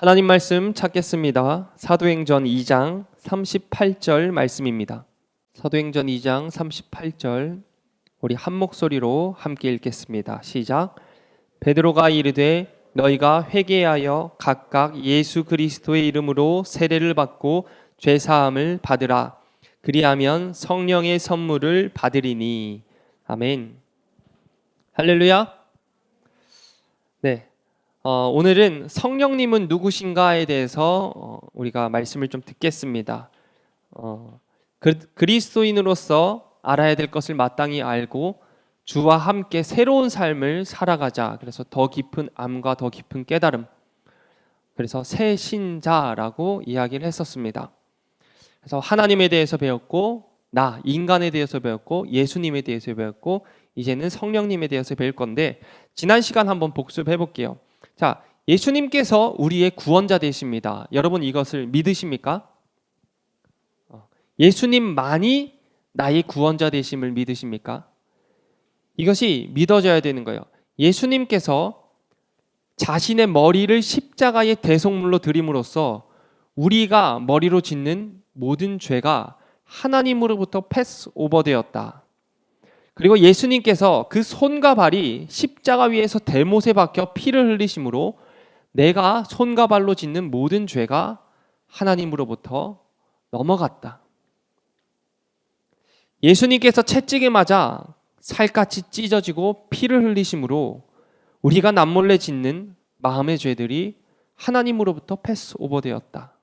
하나님 말씀 찾겠습니다. 사도행전 2장 38절 말씀입니다. 사도행전 2장 38절 우리 한 목소리로 함께 읽겠습니다. 시작. 베드로가 이르되 너희가 회개하여 각각 예수 그리스도의 이름으로 세례를 받고 죄 사함을 받으라. 그리하면 성령의 선물을 받으리니. 아멘. 할렐루야. 네. 오늘은 성령님은 누구신가에 대해서 우리가 말씀을 좀 듣겠습니다. 그리스도인으로서 알아야 될 것을 마땅히 알고 주와 함께 새로운 삶을 살아가자. 그래서 더 깊은 암과 더 깊은 깨달음. 그래서 새 신자라고 이야기를 했었습니다. 그래서 하나님에 대해서 배웠고, 인간에 대해서 배웠고, 예수님에 대해서 배웠고, 이제는 성령님에 대해서 배울 건데, 지난 시간 한번 복습해 볼게요. 자, 예수님께서 우리의 구원자 되십니다. 여러분 이것을 믿으십니까? 예수님만이 나의 구원자 되심을 믿으십니까? 이것이 믿어져야 되는 거예요. 예수님께서 자신의 머리를 십자가의 대속물로 드림으로써 우리가 머리로 짓는 모든 죄가 하나님으로부터 패스오버 되었다. 그리고 예수님께서 그 손과 발이 십자가 위에서 대못에 박혀 피를 흘리심으로 내가 손과 발로 짓는 모든 죄가 하나님으로부터 넘어갔다. 예수님께서 채찍에 맞아 살갗이 찢어지고 피를 흘리심으로 우리가 남몰래 짓는 마음의 죄들이 하나님으로부터 패스오버 되었다.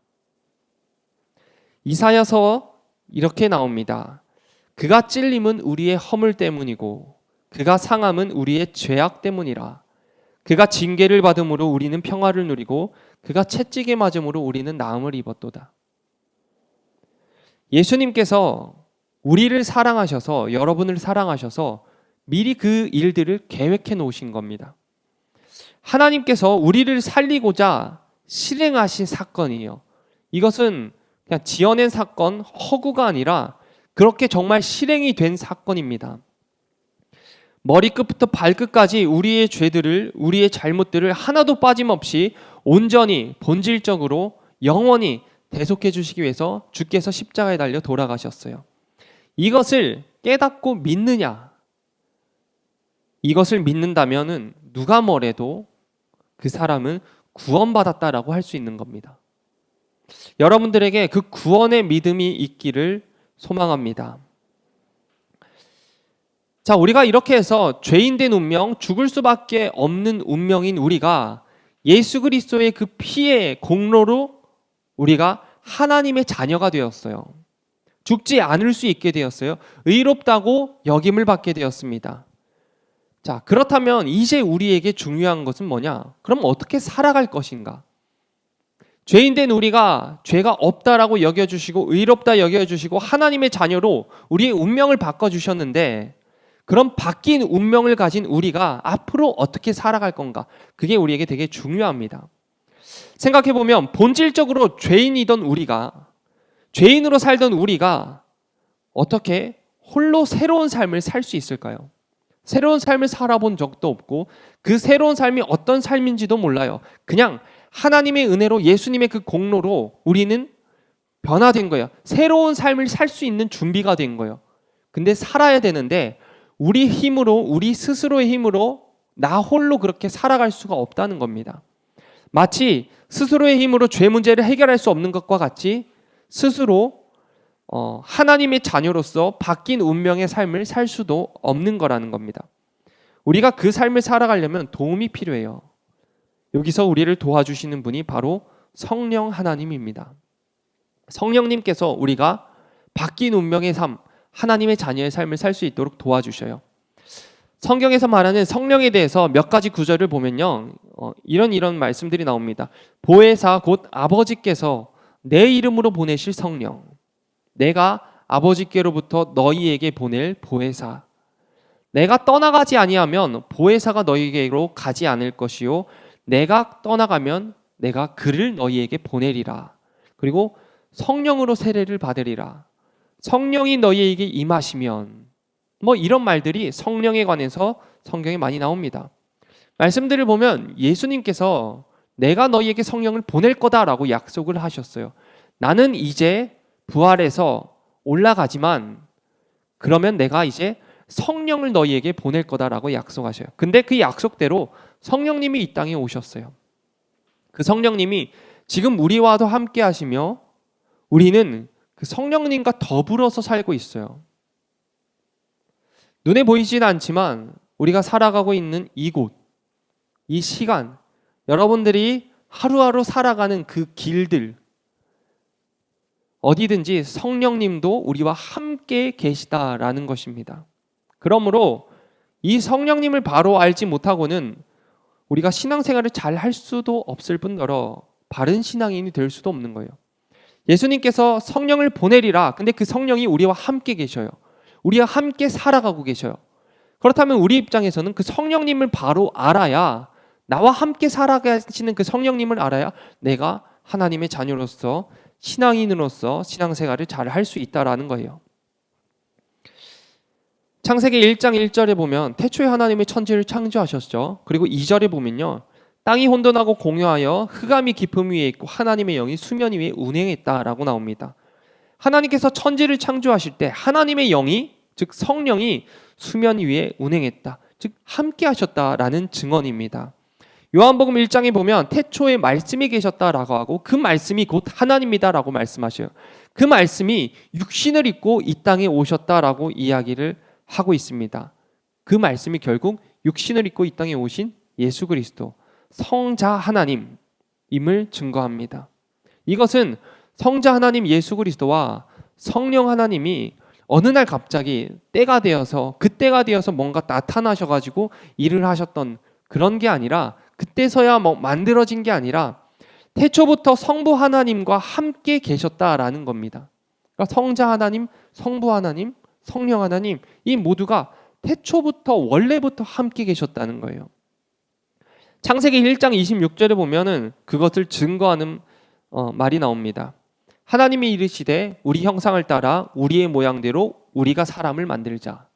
이사야서 이렇게 나옵니다. 그가 찔림은 우리의 허물 때문이고 그가 상함은 우리의 죄악 때문이라. 그가 징계를 받음으로 우리는 평화를 누리고 그가 채찍에 맞음으로 우리는 나음을 입었도다. 예수님께서 우리를 사랑하셔서, 여러분을 사랑하셔서 미리 그 일들을 계획해 놓으신 겁니다. 하나님께서 우리를 살리고자 실행하신 사건이에요. 이것은 그냥 지어낸 사건, 허구가 아니라 그렇게 정말 실행이 된 사건입니다. 머리끝부터 발끝까지 우리의 죄들을, 우리의 잘못들을 하나도 빠짐없이 온전히 본질적으로 영원히 대속해 주시기 위해서 주께서 십자가에 달려 돌아가셨어요. 이것을 깨닫고 믿느냐? 이것을 믿는다면은 누가 뭐래도 그 사람은 구원받았다라고 할 수 있는 겁니다. 여러분들에게 그 구원의 믿음이 있기를 소망합니다. 자, 우리가 이렇게 해서 죄인된 운명, 죽을 수밖에 없는 운명인 우리가 예수 그리스도의 그 피의 공로로 우리가 하나님의 자녀가 되었어요. 죽지 않을 수 있게 되었어요. 의롭다고 여김을 받게 되었습니다. 자, 그렇다면 이제 우리에게 중요한 것은 뭐냐? 그럼 어떻게 살아갈 것인가? 죄인된 우리가 죄가 없다라고 여겨주시고 의롭다 여겨주시고 하나님의 자녀로 우리의 운명을 바꿔주셨는데, 그럼 바뀐 운명을 가진 우리가 앞으로 어떻게 살아갈 건가? 그게 우리에게 되게 중요합니다. 생각해보면 본질적으로 죄인이던 우리가, 죄인으로 살던 우리가 어떻게 홀로 새로운 삶을 살 수 있을까요? 새로운 삶을 살아본 적도 없고 그 새로운 삶이 어떤 삶인지도 몰라요. 그냥 하나님의 은혜로, 예수님의 그 공로로 우리는 변화된 거예요. 새로운 삶을 살 수 있는 준비가 된 거예요. 근데 살아야 되는데 우리 힘으로, 우리 스스로의 힘으로 나 홀로 그렇게 살아갈 수가 없다는 겁니다. 마치 스스로의 힘으로 죄 문제를 해결할 수 없는 것과 같이 스스로 하나님의 자녀로서 바뀐 운명의 삶을 살 수도 없는 거라는 겁니다. 우리가 그 삶을 살아가려면 도움이 필요해요. 여기서 우리를 도와주시는 분이 바로 성령 하나님입니다. 성령님께서 우리가 바뀐 운명의 삶, 하나님의 자녀의 삶을 살 수 있도록 도와주셔요. 성경에서 말하는 성령에 대해서 몇 가지 구절을 보면요, 이런 말씀들이 나옵니다. 보혜사 곧 아버지께서 내 이름으로 보내실 성령, 내가 아버지께로부터 너희에게 보낼 보혜사, 내가 떠나가지 아니하면 보혜사가 너희에게로 가지 않을 것이요 내가 떠나가면 내가 그를 너희에게 보내리라. 그리고 성령으로 세례를 받으리라. 성령이 너희에게 임하시면, 이런 말들이 성령에 관해서 성경에 많이 나옵니다. 말씀들을 보면 예수님께서 내가 너희에게 성령을 보낼 거다라고 약속을 하셨어요. 나는 이제 부활해서 올라가지만 그러면 내가 이제 성령을 너희에게 보낼 거다라고 약속하셔요. 근데 그 약속대로 성령님이 이 땅에 오셨어요. 그 성령님이 지금 우리와도 함께 하시며 우리는 그 성령님과 더불어서 살고 있어요. 눈에 보이지는 않지만 우리가 살아가고 있는 이곳, 이 시간, 여러분들이 하루하루 살아가는 그 길들, 어디든지 성령님도 우리와 함께 계시다라는 것입니다. 그러므로 이 성령님을 바로 알지 못하고는 우리가 신앙생활을 잘 할 수도 없을 뿐더러 바른 신앙인이 될 수도 없는 거예요. 예수님께서 성령을 보내리라. 근데 그 성령이 우리와 함께 계셔요. 우리와 함께 살아가고 계셔요. 그렇다면 우리 입장에서는 그 성령님을 바로 알아야, 나와 함께 살아가시는 그 성령님을 알아야 내가 하나님의 자녀로서, 신앙인으로서 신앙생활을 잘 할 수 있다라는 거예요. 창세기 1장 1절에 보면 태초에 하나님의 천지를 창조하셨죠. 그리고 2절에 보면요, 땅이 혼돈하고 공허하여 흑암이 깊음 위에 있고 하나님의 영이 수면 위에 운행했다라고 나옵니다. 하나님께서 천지를 창조하실 때 하나님의 영이, 즉 성령이 수면 위에 운행했다, 즉 함께 하셨다라는 증언입니다. 요한복음 1장에 보면 태초에 말씀이 계셨다라고 하고 그 말씀이 곧 하나님이다라고 말씀하셔요. 그 말씀이 육신을 입고 이 땅에 오셨다라고 이야기를 하고 있습니다. 그 말씀이 결국 육신을 입고 이 땅에 오신 예수 그리스도, 성자 하나님임을 증거합니다. 이것은 성자 하나님 예수 그리스도와 성령 하나님이 어느 날 갑자기 때가 되어서, 그때가 되어서 뭔가 나타나셔가지고 일을 하셨던 그런 게 아니라, 그때서야 만들어진 게 아니라 태초부터 성부 하나님과 함께 계셨다라는 겁니다. 그러니까 성자 하나님, 성부 하나님, 성령 하나님, 이 모두가 태초부터, 원래부터 함께 계셨다는 거예요. 창세기 1장 26절에 보면은 그것을 증거하는 말이 나옵니다. 하나님이 이르시되 우리 형상을 따라 우리의 모양대로 우리가 사람을 만들자.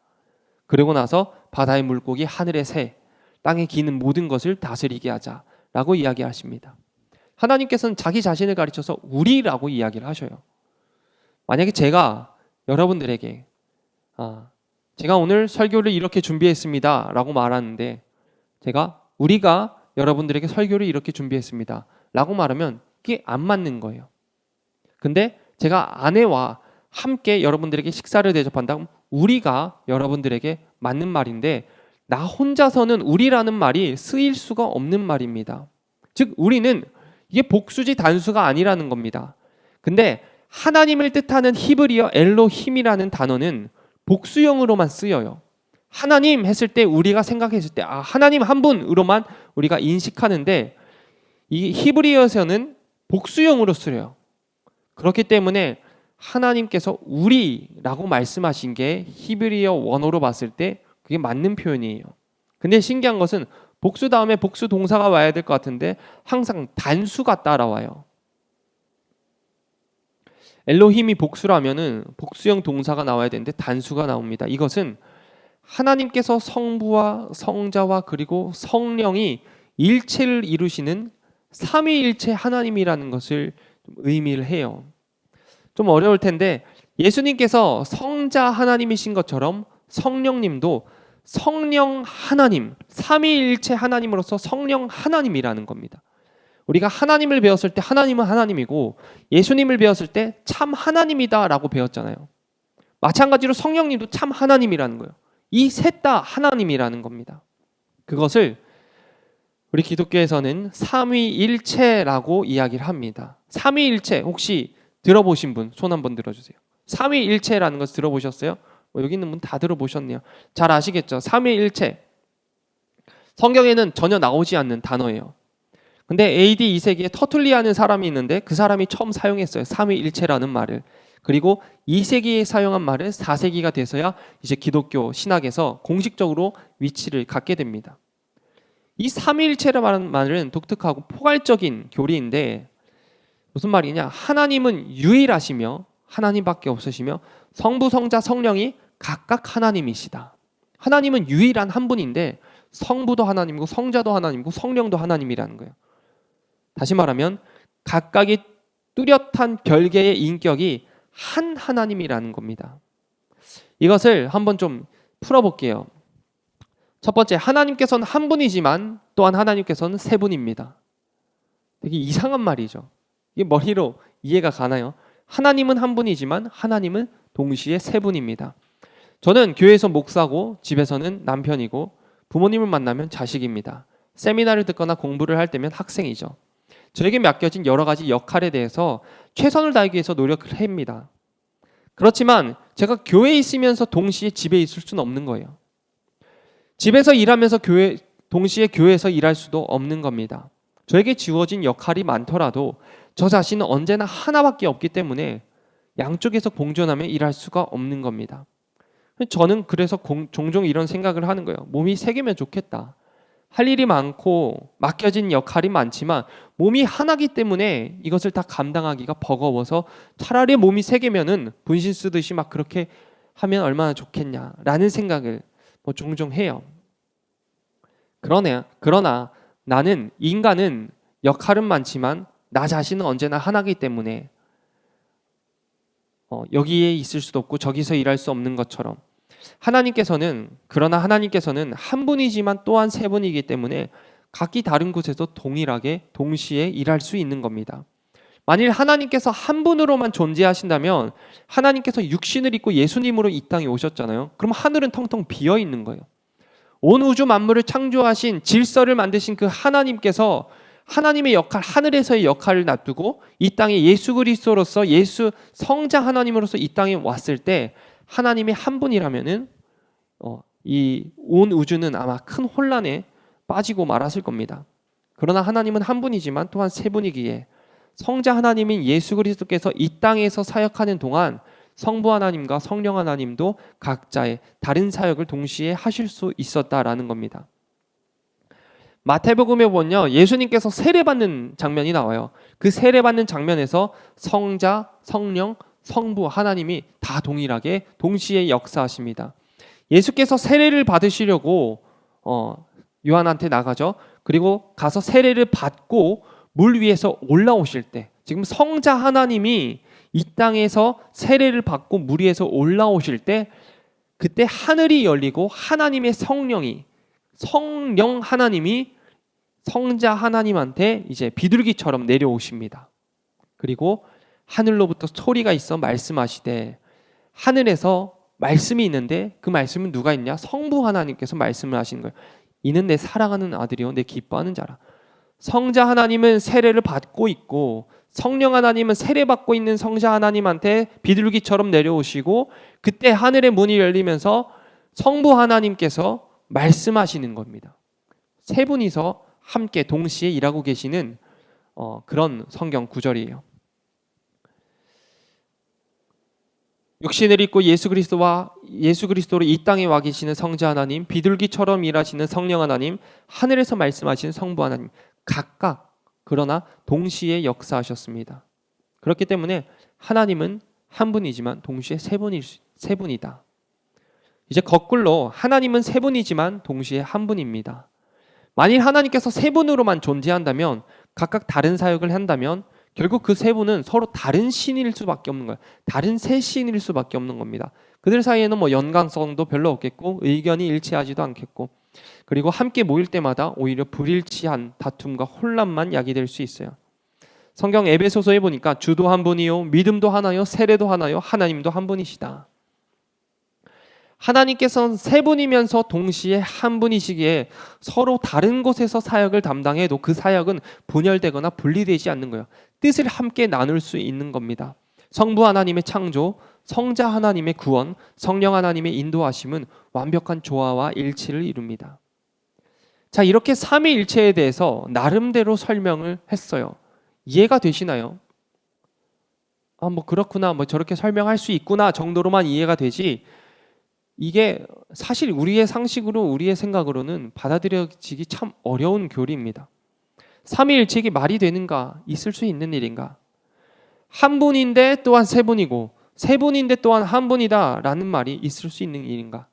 그러고 나서 바다의 물고기, 하늘의 새, 땅에 기는 모든 것을 다스리게 하자라고 이야기하십니다. 하나님께서는 자기 자신을 가르쳐서 우리라고 이야기를 하셔요. 만약에 제가 여러분들에게 제가 오늘 설교를 이렇게 준비했습니다 라고 말하는데, 우리가 여러분들에게 설교를 이렇게 준비했습니다 라고 말하면 그게 안 맞는 거예요. 근데 제가 아내와 함께 여러분들에게 식사를 대접한다면 우리가 여러분들에게 맞는 말인데, 나 혼자서는 우리라는 말이 쓰일 수가 없는 말입니다. 즉 우리는, 이게 복수지 단수가 아니라는 겁니다. 근데 하나님을 뜻하는 히브리어 엘로힘이라는 단어는 복수형으로만 쓰여요. 하나님 했을 때, 우리가 생각했을 때 하나님 한 분으로만 우리가 인식하는데, 이 히브리어에서는 복수형으로 쓰여요. 그렇기 때문에 하나님께서 우리라고 말씀하신 게 히브리어 원어로 봤을 때 그게 맞는 표현이에요. 근데 신기한 것은 복수 다음에 복수 동사가 와야 될 것 같은데 항상 단수가 따라와요. 엘로힘이 복수라면은 복수형 동사가 나와야 되는데 단수가 나옵니다. 이것은 하나님께서 성부와 성자와 그리고 성령이 일체를 이루시는 삼위일체 하나님이라는 것을 좀 의미를 해요. 좀 어려울 텐데, 예수님께서 성자 하나님이신 것처럼 성령님도 성령 하나님, 삼위일체 하나님으로서 성령 하나님이라는 겁니다. 우리가 하나님을 배웠을 때 하나님은 하나님이고, 예수님을 배웠을 때 참 하나님이다라고 배웠잖아요. 마찬가지로 성령님도 참 하나님이라는 거예요. 이 셋 다 하나님이라는 겁니다. 그것을 우리 기독교에서는 삼위일체라고 이야기를 합니다. 삼위일체 혹시 들어보신 분 손 한번 들어주세요. 삼위일체라는 것을 들어보셨어요? 여기 있는 분 다 들어보셨네요. 잘 아시겠죠? 삼위일체. 성경에는 전혀 나오지 않는 단어예요. 근데 AD 2세기에 터툴리아는 사람이 있는데 그 사람이 처음 사용했어요. 삼위일체라는 말을. 그리고 2세기에 사용한 말은 4세기가 돼서야 이제 기독교 신학에서 공식적으로 위치를 갖게 됩니다. 이 삼위일체라는 말은 독특하고 포괄적인 교리인데, 무슨 말이냐? 하나님은 유일하시며 하나님밖에 없으시며 성부, 성자, 성령이 각각 하나님이시다. 하나님은 유일한 한 분인데 성부도 하나님이고 성자도 하나님이고 성령도 하나님이라는 거예요. 다시 말하면 각각의 뚜렷한 별개의 인격이 한 하나님이라는 겁니다. 이것을 한번 좀 풀어볼게요. 첫 번째, 하나님께서는 한 분이지만 또한 하나님께서는 세 분입니다. 되게 이상한 말이죠. 이게 머리로 이해가 가나요? 하나님은 한 분이지만 하나님은 동시에 세 분입니다. 저는 교회에서 목사고 집에서는 남편이고 부모님을 만나면 자식입니다. 세미나를 듣거나 공부를 할 때면 학생이죠. 저에게 맡겨진 여러 가지 역할에 대해서 최선을 다하기 위해서 노력을 합니다. 그렇지만 제가 교회에 있으면서 동시에 집에 있을 수는 없는 거예요. 집에서 일하면서 동시에 교회에서 일할 수도 없는 겁니다. 저에게 주어진 역할이 많더라도 저 자신은 언제나 하나밖에 없기 때문에 양쪽에서 공존하며 일할 수가 없는 겁니다. 저는 그래서 종종 이런 생각을 하는 거예요. 몸이 세 개면 좋겠다. 할 일이 많고 맡겨진 역할이 많지만 몸이 하나기 때문에 이것을 다 감당하기가 버거워서 차라리 몸이 세 개면은 분신 쓰듯이 막 그렇게 하면 얼마나 좋겠냐라는 생각을 종종 해요. 그러나 나는 인간은 역할은 많지만 나 자신은 언제나 하나이기 때문에 여기에 있을 수도 없고 저기서 일할 수 없는 것처럼 그러나 하나님께서는 한 분이지만 또한 세 분이기 때문에 각기 다른 곳에서 동일하게 동시에 일할 수 있는 겁니다. 만일 하나님께서 한 분으로만 존재하신다면 하나님께서 육신을 입고 예수님으로 이 땅에 오셨잖아요. 그럼 하늘은 텅텅 비어 있는 거예요. 온 우주 만물을 창조하신 질서를 만드신 그 하나님께서 하나님의 역할, 하늘에서의 역할을 놔두고 이 땅에 예수 그리스도로서 성자 하나님으로서 이 땅에 왔을 때 하나님이 한 분이라면은 이 온 우주는 아마 큰 혼란에 빠지고 말았을 겁니다. 그러나 하나님은 한 분이지만 또한 세 분이기에 성자 하나님인 예수 그리스도께서 이 땅에서 사역하는 동안 성부 하나님과 성령 하나님도 각자의 다른 사역을 동시에 하실 수 있었다라는 겁니다. 마태복음에 보면요, 예수님께서 세례받는 장면이 나와요. 그 세례받는 장면에서 성자, 성령, 성부 하나님이 다 동일하게 동시에 역사하십니다. 예수께서 세례를 받으시려고 요한한테 나가죠. 그리고 가서 세례를 받고 물 위에서 올라오실 때, 지금 성자 하나님이 이 땅에서 세례를 받고 물 위에서 올라오실 때 그때 하늘이 열리고 하나님의 성령 하나님이 성자 하나님한테 이제 비둘기처럼 내려오십니다. 그리고 하늘로부터 소리가 있어 말씀하시되, 하늘에서 말씀이 있는데 그 말씀은 누가 있냐? 성부 하나님께서 말씀을 하시는 거예요. 이는 내 사랑하는 아들이요 내 기뻐하는 자라. 성자 하나님은 세례를 받고 있고 성령 하나님은 세례받고 있는 성자 하나님한테 비둘기처럼 내려오시고 그때 하늘의 문이 열리면서 성부 하나님께서 말씀하시는 겁니다. 세 분이서 함께 동시에 일하고 계시는 그런 성경 구절이에요. 육신을 입고 예수 그리스도로 이 땅에 와 계시는 성자 하나님, 비둘기처럼 일하시는 성령 하나님, 하늘에서 말씀하시는 성부 하나님, 각각 그러나 동시에 역사하셨습니다. 그렇기 때문에 하나님은 한 분이지만 동시에 세 분이다. 이제 거꾸로 하나님은 세 분이지만 동시에 한 분입니다. 만일 하나님께서 세 분으로만 존재한다면, 각각 다른 사역을 한다면 결국 그 세 분은 서로 다른 신일 수밖에 없는 거예요. 다른 세 신일 수밖에 없는 겁니다. 그들 사이에는 연관성도 별로 없겠고 의견이 일치하지도 않겠고, 그리고 함께 모일 때마다 오히려 불일치한 다툼과 혼란만 야기될 수 있어요. 성경 에베소서에 보니까 주도 한 분이요 믿음도 하나요 세례도 하나요 하나님도 한 분이시다. 하나님께서는 세 분이면서 동시에 한 분이시기에 서로 다른 곳에서 사역을 담당해도 그 사역은 분열되거나 분리되지 않는 거예요. 뜻을 함께 나눌 수 있는 겁니다. 성부 하나님의 창조, 성자 하나님의 구원, 성령 하나님의 인도하심은 완벽한 조화와 일치를 이룹니다. 자, 이렇게 삼위일체에 대해서 나름대로 설명을 했어요. 이해가 되시나요? 그렇구나, 저렇게 설명할 수 있구나 정도로만 이해가 되지, 이게 사실 우리의 상식으로, 우리의 생각으로는 받아들여지기 참 어려운 교리입니다. 삼위일체가 말이 되는가? 있을 수 있는 일인가? 한 분인데 또한 세 분이고 세 분인데 또한 한 분이다 라는 말이 있을 수 있는 일인가?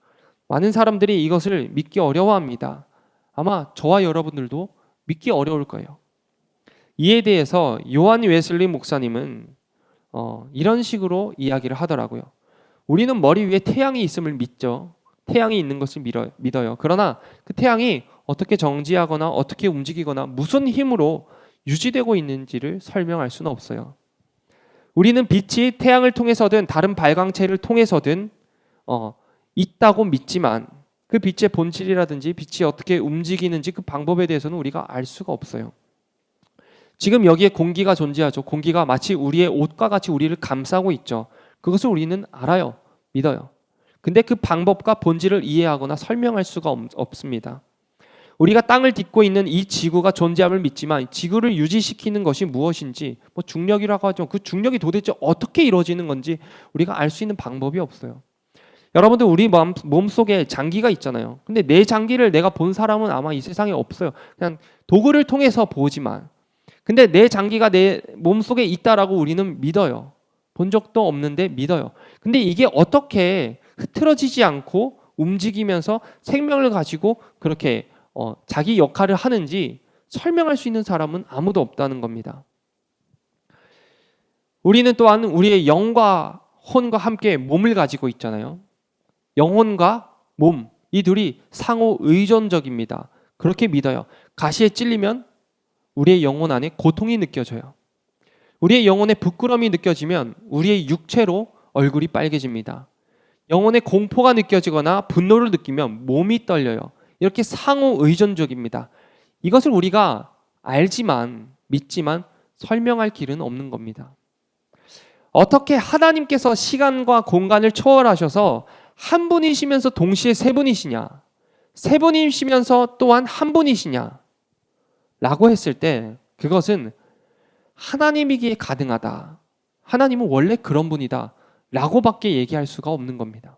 많은 사람들이 이것을 믿기 어려워합니다. 아마 저와 여러분들도 믿기 어려울 거예요. 이에 대해서 요한 웨슬리 목사님은 이런 식으로 이야기를 하더라고요. 우리는 머리 위에 태양이 있음을 믿죠. 태양이 있는 것을 믿어요. 그러나 그 태양이 어떻게 정지하거나 어떻게 움직이거나 무슨 힘으로 유지되고 있는지를 설명할 수는 없어요. 우리는 빛이 태양을 통해서든 다른 발광체를 통해서든 있다고 믿지만 그 빛의 본질이라든지 빛이 어떻게 움직이는지 그 방법에 대해서는 우리가 알 수가 없어요. 지금 여기에 공기가 존재하죠. 공기가 마치 우리의 옷과 같이 우리를 감싸고 있죠. 그것을 우리는 알아요. 믿어요. 근데 그 방법과 본질을 이해하거나 설명할 수가 없습니다. 우리가 땅을 딛고 있는 이 지구가 존재함을 믿지만 지구를 유지시키는 것이 무엇인지 중력이라고 하죠. 그 중력이 도대체 어떻게 이루어지는 건지 우리가 알 수 있는 방법이 없어요. 여러분들 우리 몸속에 장기가 있잖아요. 근데 내 장기를 내가 본 사람은 아마 이 세상에 없어요. 그냥 도구를 통해서 보지만. 근데 내 장기가 내 몸속에 있다라고 우리는 믿어요. 본 적도 없는데 믿어요. 근데 이게 어떻게 흐트러지지 않고 움직이면서 생명을 가지고 그렇게 자기 역할을 하는지 설명할 수 있는 사람은 아무도 없다는 겁니다. 우리는 또한 우리의 영과 혼과 함께 몸을 가지고 있잖아요. 영혼과 몸, 이 둘이 상호 의존적입니다. 그렇게 믿어요. 가시에 찔리면 우리의 영혼 안에 고통이 느껴져요. 우리의 영혼에 부끄러움이 느껴지면 우리의 육체로 얼굴이 빨개집니다. 영혼의 공포가 느껴지거나 분노를 느끼면 몸이 떨려요. 이렇게 상호 의존적입니다. 이것을 우리가 알지만 믿지만 설명할 길은 없는 겁니다. 어떻게 하나님께서 시간과 공간을 초월하셔서 한 분이시면서 동시에 세 분이시냐? 세 분이시면서 또한 한 분이시냐? 라고 했을 때 그것은 하나님이기에 가능하다. 하나님은 원래 그런 분이다. 라고밖에 얘기할 수가 없는 겁니다.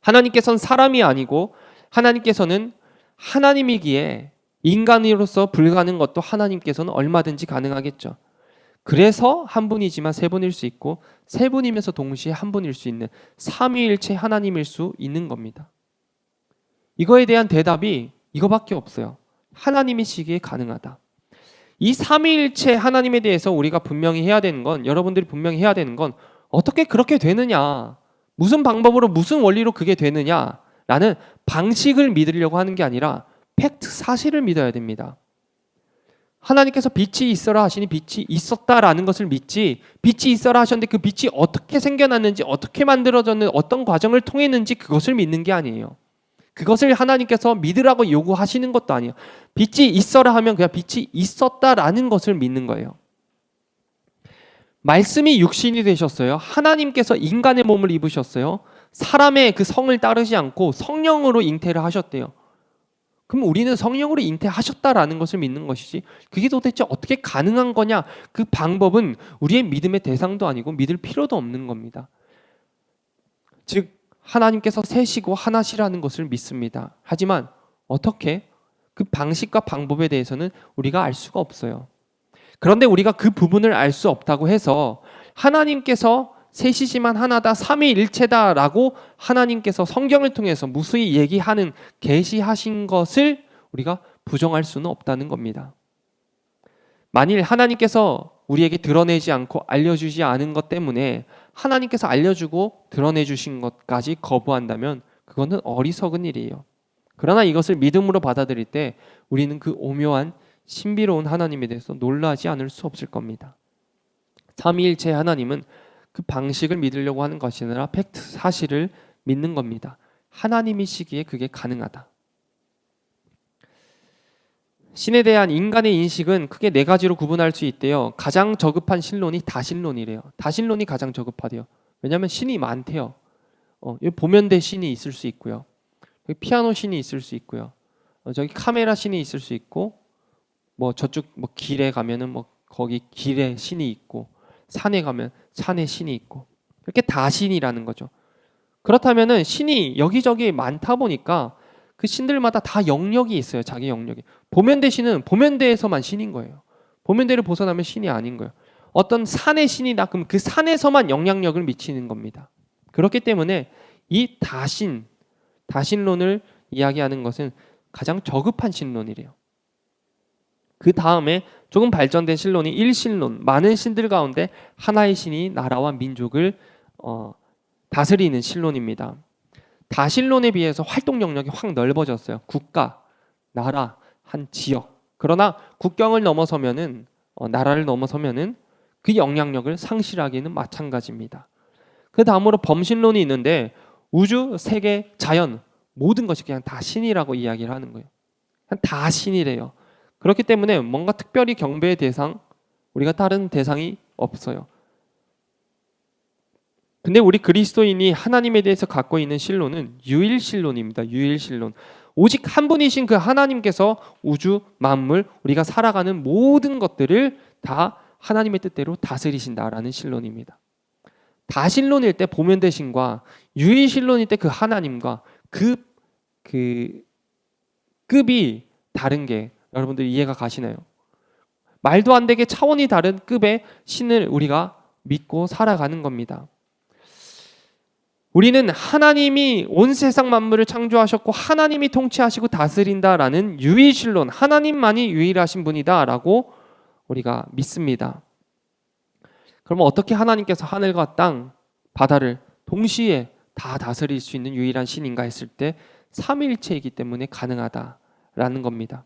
하나님께서는 사람이 아니고 하나님께서는 하나님이기에 인간으로서 불가능한 것도 하나님께서는 얼마든지 가능하겠죠. 그래서 한 분이지만 세 분일 수 있고 세 분이면서 동시에 한 분일 수 있는 삼위일체 하나님일 수 있는 겁니다. 이거에 대한 대답이 이거밖에 없어요. 하나님이시기에 가능하다. 이 삼위일체 하나님에 대해서 우리가 분명히 해야 되는 건, 여러분들이 분명히 해야 되는 건 어떻게 그렇게 되느냐, 무슨 방법으로 무슨 원리로 그게 되느냐라는 방식을 믿으려고 하는 게 아니라 팩트, 사실을 믿어야 됩니다. 하나님께서 빛이 있어라 하시니 빛이 있었다라는 것을 믿지, 빛이 있어라 하셨는데 그 빛이 어떻게 생겨났는지, 어떻게 만들어졌는지, 어떤 과정을 통했는지 그것을 믿는 게 아니에요. 그것을 하나님께서 믿으라고 요구하시는 것도 아니에요. 빛이 있어라 하면 그냥 빛이 있었다라는 것을 믿는 거예요. 말씀이 육신이 되셨어요. 하나님께서 인간의 몸을 입으셨어요. 사람의 그 성을 따르지 않고 성령으로 잉태를 하셨대요. 그럼 우리는 성령으로 잉태하셨다라는 것을 믿는 것이지, 그게 도대체 어떻게 가능한 거냐? 그 방법은 우리의 믿음의 대상도 아니고 믿을 필요도 없는 겁니다. 즉 하나님께서 셋이고 하나시라는 것을 믿습니다. 하지만 어떻게, 그 방식과 방법에 대해서는 우리가 알 수가 없어요. 그런데 우리가 그 부분을 알 수 없다고 해서 하나님께서 셋이지만 하나다, 삼위일체다라고 하나님께서 성경을 통해서 무수히 얘기하는, 계시하신 것을 우리가 부정할 수는 없다는 겁니다. 만일 하나님께서 우리에게 드러내지 않고 알려주지 않은 것 때문에 하나님께서 알려주고 드러내주신 것까지 거부한다면 그거는 어리석은 일이에요. 그러나 이것을 믿음으로 받아들일 때 우리는 그 오묘한 신비로운 하나님에 대해서 놀라지 않을 수 없을 겁니다. 삼위일체 하나님은 그 방식을 믿으려고 하는 것이 아니라 팩트, 사실을 믿는 겁니다. 하나님이시기에 그게 가능하다. 신에 대한 인간의 인식은 크게 네 가지로 구분할 수 있대요. 가장 저급한 신론이 다신론이래요. 다신론이 가장 저급하대요. 왜냐하면 신이 많대요. 보면대 신이 있을 수 있고요. 여기 피아노 신이 있을 수 있고요. 저기 카메라 신이 있을 수 있고, 저쪽 길에 가면은 거기 길에 신이 있고, 산에 가면 산에 신이 있고, 이렇게 다신이라는 거죠. 그렇다면은 신이 여기저기 많다 보니까 그 신들마다 다 영역이 있어요. 자기 영역이. 보면대 신은 보면대에서만 신인 거예요. 보면대를 벗어나면 신이 아닌 거예요. 어떤 산의 신이다 그럼 그 산에서만 영향력을 미치는 겁니다. 그렇기 때문에 이 다신론을 이야기하는 것은 가장 저급한 신론이래요. 그 다음에 조금 발전된 신론이 일신론, 많은 신들 가운데 하나의 신이 나라와 민족을 다스리는 신론입니다. 다신론에 비해서 활동 영역이 확 넓어졌어요. 국가, 나라, 한 지역. 그러나 국경을 넘어서면은 나라를 넘어서면은 그 영향력을 상실하기는 마찬가지입니다. 그 다음으로 범신론이 있는데 우주, 세계, 자연 모든 것이 그냥 다 신이라고 이야기를 하는 거예요. 그냥 다 신이래요. 그렇기 때문에 뭔가 특별히 경배의 대상, 우리가 다른 대상이 없어요. 근데 우리 그리스도인이 하나님에 대해서 갖고 있는 신론은 유일신론입니다. 유일신론. 오직 한 분이신 그 하나님께서 우주, 만물, 우리가 살아가는 모든 것들을 다 하나님의 뜻대로 다스리신다라는 신론입니다. 다신론일 때 보면대신과 유일신론일 때 그 하나님과 그 급이 다른 게 여러분들 이해가 가시나요? 말도 안 되게 차원이 다른 급의 신을 우리가 믿고 살아가는 겁니다. 우리는 하나님이 온 세상 만물을 창조하셨고 하나님이 통치하시고 다스린다라는 유일신론, 하나님만이 유일하신 분이다라고 우리가 믿습니다. 그러면 어떻게 하나님께서 하늘과 땅, 바다를 동시에 다 다스릴 수 있는 유일한 신인가 했을 때 삼위일체이기 때문에 가능하다라는 겁니다.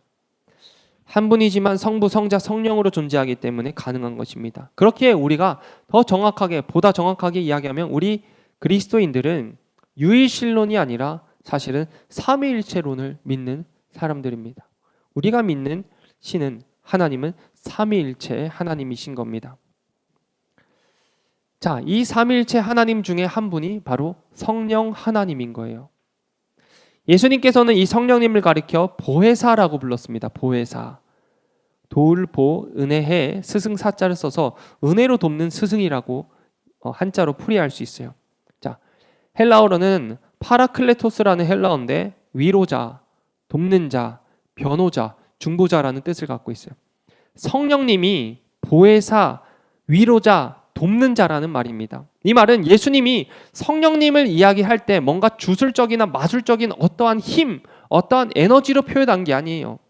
한 분이지만 성부, 성자, 성령으로 존재하기 때문에 가능한 것입니다. 그렇게 우리가 더 정확하게, 보다 정확하게 이야기하면 우리 그리스도인들은 유일신론이 아니라 사실은 삼위일체론을 믿는 사람들입니다. 우리가 믿는 신은 하나님은 삼위일체의 하나님이신 겁니다. 자, 이 삼위일체 하나님 중에 한 분이 바로 성령 하나님인 거예요. 예수님께서는 이 성령님을 가리켜 보혜사라고 불렀습니다. 보혜사. 도울, 보, 은혜해, 스승 사자를 써서 은혜로 돕는 스승이라고 한자로 풀이할 수 있어요. 자, 헬라어로는 파라클레토스라는 헬라어인데 위로자, 돕는 자, 변호자, 중보자라는 뜻을 갖고 있어요. 성령님이 보혜사, 위로자, 돕는 자라는 말입니다. 이 말은 예수님이 성령님을 이야기할 때 뭔가 주술적이나 마술적인 어떠한 힘, 어떠한 에너지로 표현한 게 아니에요.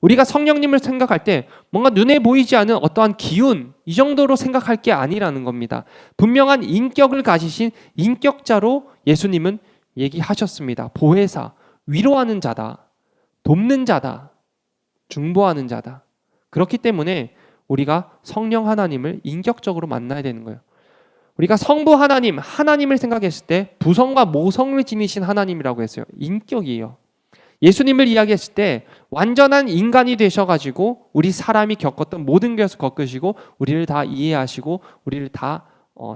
우리가 성령님을 생각할 때 뭔가 눈에 보이지 않는 어떠한 기운, 이 정도로 생각할 게 아니라는 겁니다. 분명한 인격을 가지신 인격자로 예수님은 얘기하셨습니다. 보혜사, 위로하는 자다, 돕는 자다, 중보하는 자다. 그렇기 때문에 우리가 성령 하나님을 인격적으로 만나야 되는 거예요. 우리가 성부 하나님, 하나님을 생각했을 때 부성과 모성을 지니신 하나님이라고 했어요. 인격이에요. 예수님을 이야기했을 때 완전한 인간이 되셔가지고 우리 사람이 겪었던 모든 것을 겪으시고 우리를 다 이해하시고 우리를 다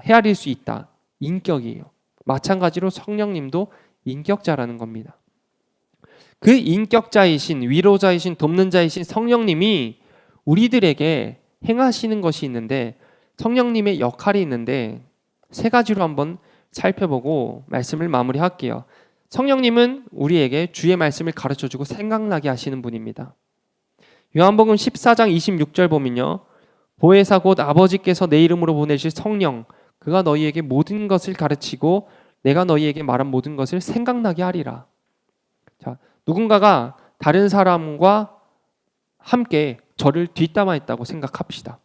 헤아릴 수 있다. 인격이에요. 마찬가지로 성령님도 인격자라는 겁니다. 그 인격자이신, 위로자이신, 돕는 자이신 성령님이 우리들에게 행하시는 것이 있는데 성령님의 역할이 있는데 세 가지로 한번 살펴보고 말씀을 마무리할게요. 성령님은 우리에게 주의 말씀을 가르쳐주고 생각나게 하시는 분입니다. 요한복음 14장 26절 보면요. 보혜사 곧 아버지께서 내 이름으로 보내실 성령 그가 너희에게 모든 것을 가르치고 내가 너희에게 말한 모든 것을 생각나게 하리라. 자, 누군가가 다른 사람과 함께 저를 뒷담화했다고 생각합시다.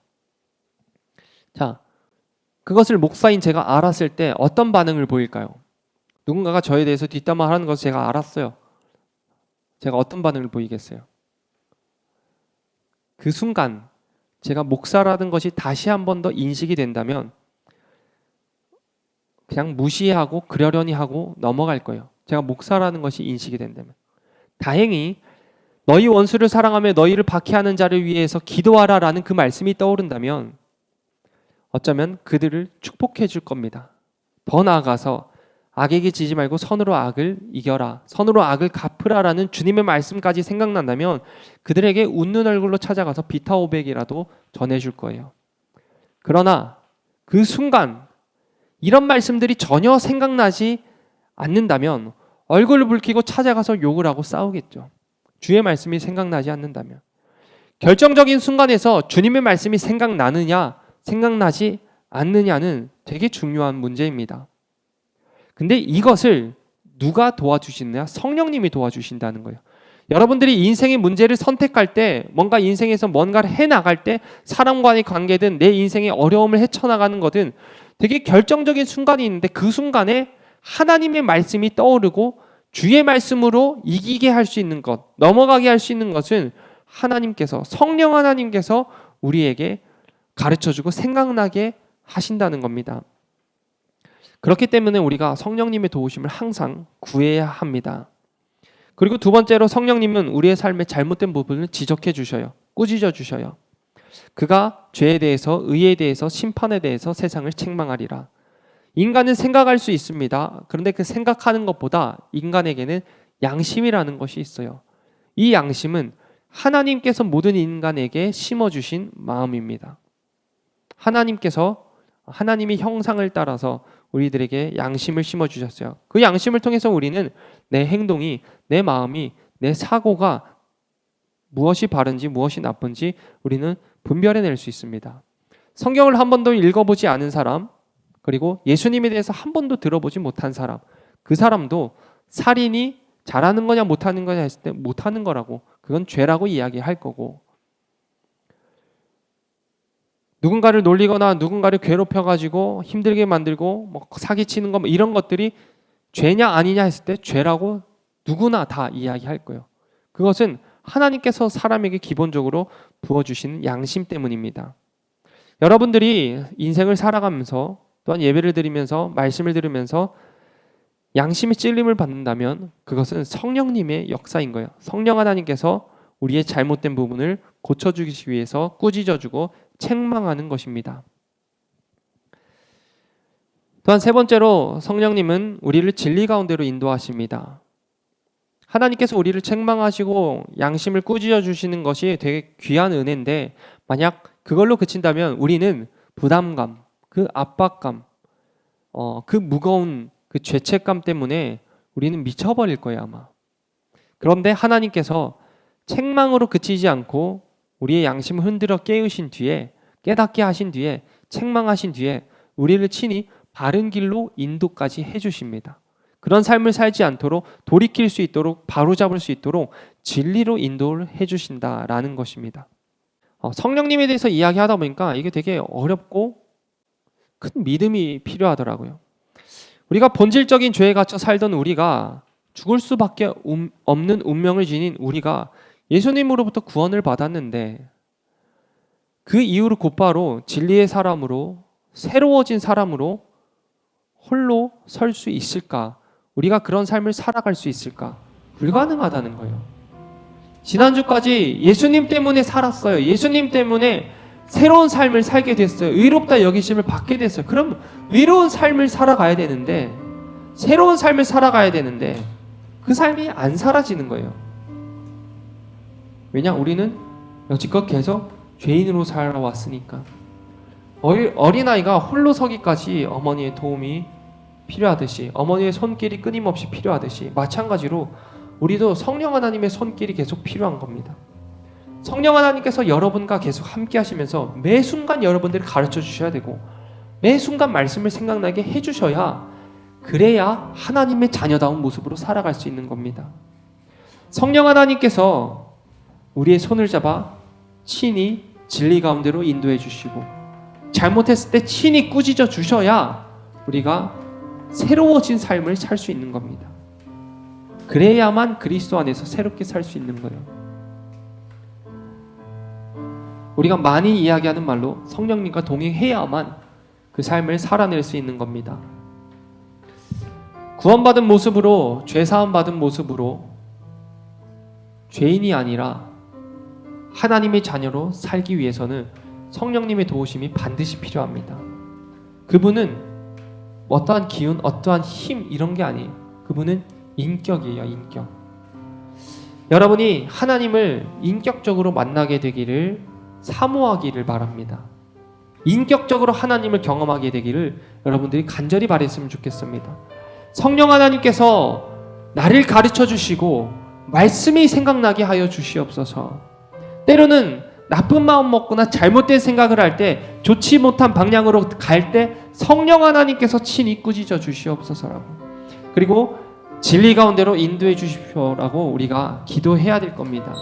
자, 그것을 목사인 제가 알았을 때 어떤 반응을 보일까요? 누군가가 저에 대해서 뒷담화하는 것을 제가 알았어요. 제가 어떤 반응을 보이겠어요? 그 순간 제가 목사라는 것이 다시 한 번 더 인식이 된다면 그냥 무시하고 그러려니 하고 넘어갈 거예요. 제가 목사라는 것이 인식이 된다면. 다행히 너희 원수를 사랑하며 너희를 박해하는 자를 위해서 기도하라 라는 그 말씀이 떠오른다면 어쩌면 그들을 축복해 줄 겁니다. 더 나아가서 악에게 지지 말고 선으로 악을 이겨라. 선으로 악을 갚으라 라는 주님의 말씀까지 생각난다면 그들에게 웃는 얼굴로 찾아가서 비타오백이라도 전해줄 거예요. 그러나 그 순간 이런 말씀들이 전혀 생각나지 않는다면 얼굴을 붉히고 찾아가서 욕을 하고 싸우겠죠. 주의 말씀이 생각나지 않는다면. 결정적인 순간에서 주님의 말씀이 생각나느냐 생각나지 않느냐는 되게 중요한 문제입니다. 근데 이것을 누가 도와주시느냐? 성령님이 도와주신다는 거예요. 여러분들이 인생의 문제를 선택할 때, 뭔가 인생에서 뭔가를 해나갈 때, 사람과의 관계든 내 인생의 어려움을 헤쳐나가는 거든 되게 결정적인 순간이 있는데, 그 순간에 하나님의 말씀이 떠오르고 주의 말씀으로 이기게 할 수 있는 것, 넘어가게 할 수 있는 것은 하나님께서, 성령 하나님께서 우리에게 가르쳐주고 생각나게 하신다는 겁니다. 그렇기 때문에 우리가 성령님의 도우심을 항상 구해야 합니다. 그리고 두 번째로, 성령님은 우리의 삶의 잘못된 부분을 지적해 주셔요. 꾸짖어 주셔요. 그가 죄에 대해서, 의에 대해서, 심판에 대해서 세상을 책망하리라. 인간은 생각할 수 있습니다. 그런데 그 생각하는 것보다 인간에게는 양심이라는 것이 있어요. 이 양심은 하나님께서 모든 인간에게 심어주신 마음입니다. 하나님의 형상을 따라서 우리들에게 양심을 심어주셨어요. 그 양심을 통해서 우리는 내 행동이, 내 마음이, 내 사고가 무엇이 바른지 무엇이 나쁜지 우리는 분별해낼 수 있습니다. 성경을 한 번도 읽어보지 않은 사람, 그리고 예수님에 대해서 한 번도 들어보지 못한 사람, 그 사람도 살인이 잘하는 거냐 못하는 거냐 했을 때 못하는 거라고, 그건 죄라고 이야기할 거고, 누군가를 놀리거나 누군가를 괴롭혀가지고 힘들게 만들고 뭐 사기치는 거 이런 것들이 죄냐 아니냐 했을 때 죄라고 누구나 다 이야기할 거예요. 그것은 하나님께서 사람에게 기본적으로 부어주시는 양심 때문입니다. 여러분들이 인생을 살아가면서, 또한 예배를 드리면서, 말씀을 들으면서 양심의 찔림을 받는다면 그것은 성령님의 역사인 거예요. 성령 하나님께서 우리의 잘못된 부분을 고쳐주기 위해서 꾸짖어주고 책망하는 것입니다. 또한 세 번째로, 성령님은 우리를 진리 가운데로 인도하십니다. 하나님께서 우리를 책망하시고 양심을 꾸짖어 주시는 것이 되게 귀한 은혜인데, 만약 그걸로 그친다면 우리는 부담감, 그 압박감, 그 무거운 그 죄책감 때문에 우리는 미쳐버릴 거예요, 아마. 그런데 하나님께서 책망으로 그치지 않고 우리의 양심을 흔들어 깨우신 뒤에, 깨닫게 하신 뒤에, 책망하신 뒤에 우리를 친히 바른 길로 인도까지 해주십니다. 그런 삶을 살지 않도록, 돌이킬 수 있도록, 바로잡을 수 있도록 진리로 인도를 해주신다라는 것입니다. 성령님에 대해서 이야기하다 보니까 이게 되게 어렵고 큰 믿음이 필요하더라고요. 우리가 본질적인 죄에 갇혀 살던 우리가, 죽을 수밖에 없는 운명을 지닌 우리가 예수님으로부터 구원을 받았는데, 그 이후로 곧바로 진리의 사람으로, 새로워진 사람으로 홀로 설 수 있을까? 우리가 그런 삶을 살아갈 수 있을까? 불가능하다는 거예요. 지난주까지 예수님 때문에 살았어요. 예수님 때문에 새로운 삶을 살게 됐어요. 의롭다 여기심을 받게 됐어요. 그럼 의로운 삶을 살아가야 되는데, 새로운 삶을 살아가야 되는데 그 삶이 안 사라지는 거예요. 왜냐? 우리는 여지껏 계속 죄인으로 살아왔으니까. 어린아이가 홀로 서기까지 어머니의 도움이 필요하듯이, 어머니의 손길이 끊임없이 필요하듯이, 마찬가지로 우리도 성령 하나님의 손길이 계속 필요한 겁니다. 성령 하나님께서 여러분과 계속 함께 하시면서 매 순간 여러분들을 가르쳐 주셔야 되고, 매 순간 말씀을 생각나게 해주셔야, 그래야 하나님의 자녀다운 모습으로 살아갈 수 있는 겁니다. 성령 하나님께서 우리의 손을 잡아 친히 진리 가운데로 인도해 주시고, 잘못했을 때 친히 꾸짖어 주셔야 우리가 새로워진 삶을 살 수 있는 겁니다. 그래야만 그리스도 안에서 새롭게 살 수 있는 거예요. 우리가 많이 이야기하는 말로 성령님과 동행해야만 그 삶을 살아낼 수 있는 겁니다. 구원받은 모습으로, 죄사함 받은 모습으로 죄인이 아니라 하나님의 자녀로 살기 위해서는 성령님의 도우심이 반드시 필요합니다. 그분은 어떠한 기운, 어떠한 힘 이런 게 아니에요. 그분은 인격이에요, 인격. 여러분이 하나님을 인격적으로 만나게 되기를 사모하기를 바랍니다. 인격적으로 하나님을 경험하게 되기를 여러분들이 간절히 바랬으면 좋겠습니다. 성령 하나님께서 나를 가르쳐 주시고 말씀이 생각나게 하여 주시옵소서. 때로는 나쁜 마음 먹거나 잘못된 생각을 할 때, 좋지 못한 방향으로 갈 때 성령 하나님께서 친히 꾸짖어 주시옵소서라고. 그리고 진리 가운데로 인도해 주십시오라고 우리가 기도해야 될 겁니다.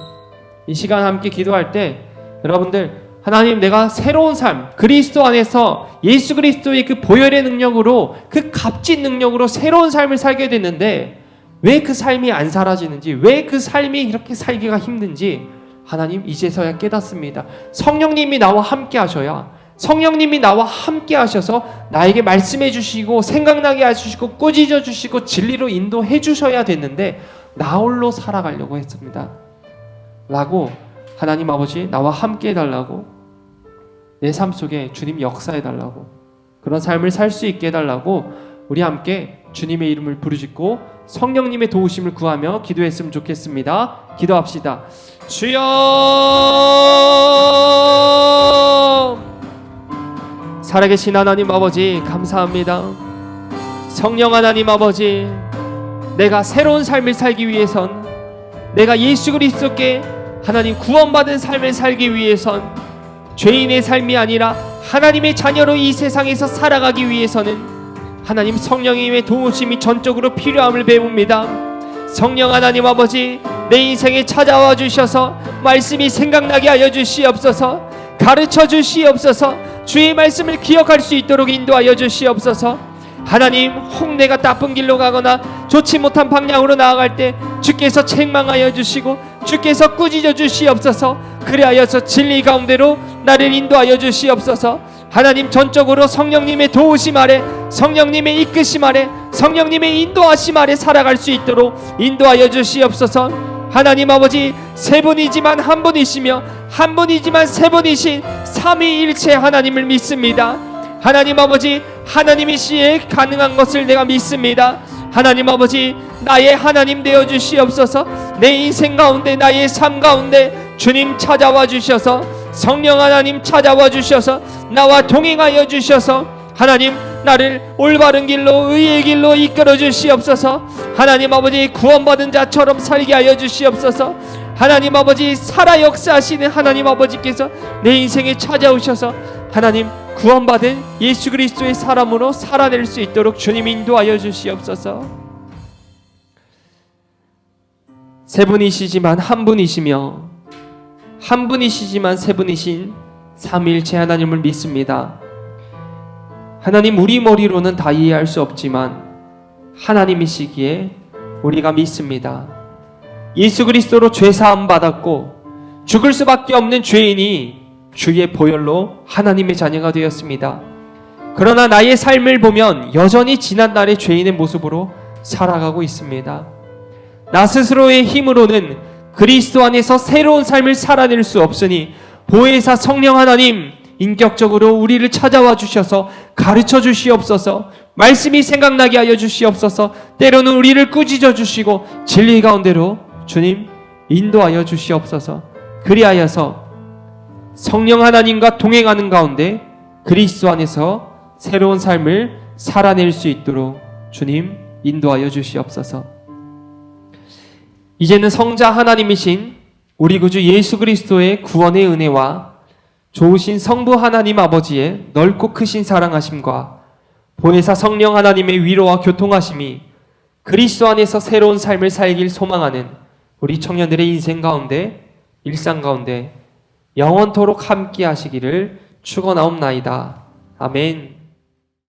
이 시간 함께 기도할 때 여러분들, 하나님, 내가 새로운 삶, 그리스도 안에서 예수 그리스도의 그 보혈의 능력으로, 그 값진 능력으로 새로운 삶을 살게 됐는데 왜 그 삶이 안 사라지는지, 왜 그 삶이 이렇게 살기가 힘든지 하나님 이제서야 깨닫습니다. 성령님이 나와 함께 하셔야, 성령님이 나와 함께 하셔서 나에게 말씀해 주시고 생각나게 해주시고 꾸짖어 주시고 진리로 인도해 주셔야 됐는데 나 홀로 살아가려고 했습니다 라고 하나님 아버지, 나와 함께 해달라고, 내 삶 속에 주님 역사해달라고, 그런 삶을 살 수 있게 해달라고 우리 함께 주님의 이름을 부르짖고 성령님의 도우심을 구하며 기도했으면 좋겠습니다. 기도합시다. 주여, 살아계신 하나님 아버지 감사합니다. 성령 하나님 아버지, 내가 새로운 삶을 살기 위해선, 내가 예수 그리스도께 하나님 구원받은 삶을 살기 위해선, 죄인의 삶이 아니라 하나님의 자녀로 이 세상에서 살아가기 위해서는 하나님 성령님의 도우심이 전적으로 필요함을 배웁니다. 성령 하나님 아버지, 내 인생에 찾아와 주셔서 말씀이 생각나게 하여 주시옵소서, 가르쳐 주시옵소서, 주의 말씀을 기억할 수 있도록 인도하여 주시옵소서. 하나님, 혹 내가 나쁜 길로 가거나 좋지 못한 방향으로 나아갈 때 주께서 책망하여 주시고 주께서 꾸짖어 주시옵소서. 그리하여서 진리 가운데로 나를 인도하여 주시옵소서. 하나님, 전적으로 성령님의 도우심 아래, 성령님의 이끄심 아래, 성령님의 인도하심 아래 살아갈 수 있도록 인도하여 주시옵소서. 하나님 아버지, 세 분이지만 한 분이시며 한 분이지만 세 분이신 삼위일체 하나님을 믿습니다. 하나님 아버지, 하나님이시에 가능한 것을 내가 믿습니다. 하나님 아버지, 나의 하나님 되어 주시옵소서. 내 인생 가운데, 나의 삶 가운데 주님 찾아와 주셔서, 성령 하나님 찾아와 주셔서 나와 동행하여 주셔서 하나님, 나를 올바른 길로, 의의 길로 이끌어 주시옵소서. 하나님 아버지, 구원받은 자처럼 살게 하여 주시옵소서. 하나님 아버지, 살아 역사하시는 하나님 아버지께서 내 인생에 찾아오셔서 하나님, 구원받은 예수 그리스도의 사람으로 살아낼 수 있도록 주님 인도하여 주시옵소서. 세 분이시지만 한 분이시며 한 분이시지만 세 분이신 삼위일체 하나님을 믿습니다. 하나님, 우리 머리로는 다 이해할 수 없지만 하나님이시기에 우리가 믿습니다. 예수 그리스도로 죄사함 받았고 죽을 수밖에 없는 죄인이 주의 보혈로 하나님의 자녀가 되었습니다. 그러나 나의 삶을 보면 여전히 지난날의 죄인의 모습으로 살아가고 있습니다. 나 스스로의 힘으로는 그리스도 안에서 새로운 삶을 살아낼 수 없으니 보혜사 성령 하나님, 인격적으로 우리를 찾아와 주셔서 가르쳐 주시옵소서. 말씀이 생각나게 하여 주시옵소서. 때로는 우리를 꾸짖어 주시고 진리 가운데로 주님 인도하여 주시옵소서. 그리하여서 성령 하나님과 동행하는 가운데 그리스도 안에서 새로운 삶을 살아낼 수 있도록 주님 인도하여 주시옵소서. 이제는 성자 하나님이신 우리 구주 예수 그리스도의 구원의 은혜와 좋으신 성부 하나님 아버지의 넓고 크신 사랑하심과 보혜사 성령 하나님의 위로와 교통하심이 그리스도 안에서 새로운 삶을 살길 소망하는 우리 청년들의 인생 가운데, 일상 가운데 영원토록 함께 하시기를 축원하옵나이다. 아멘.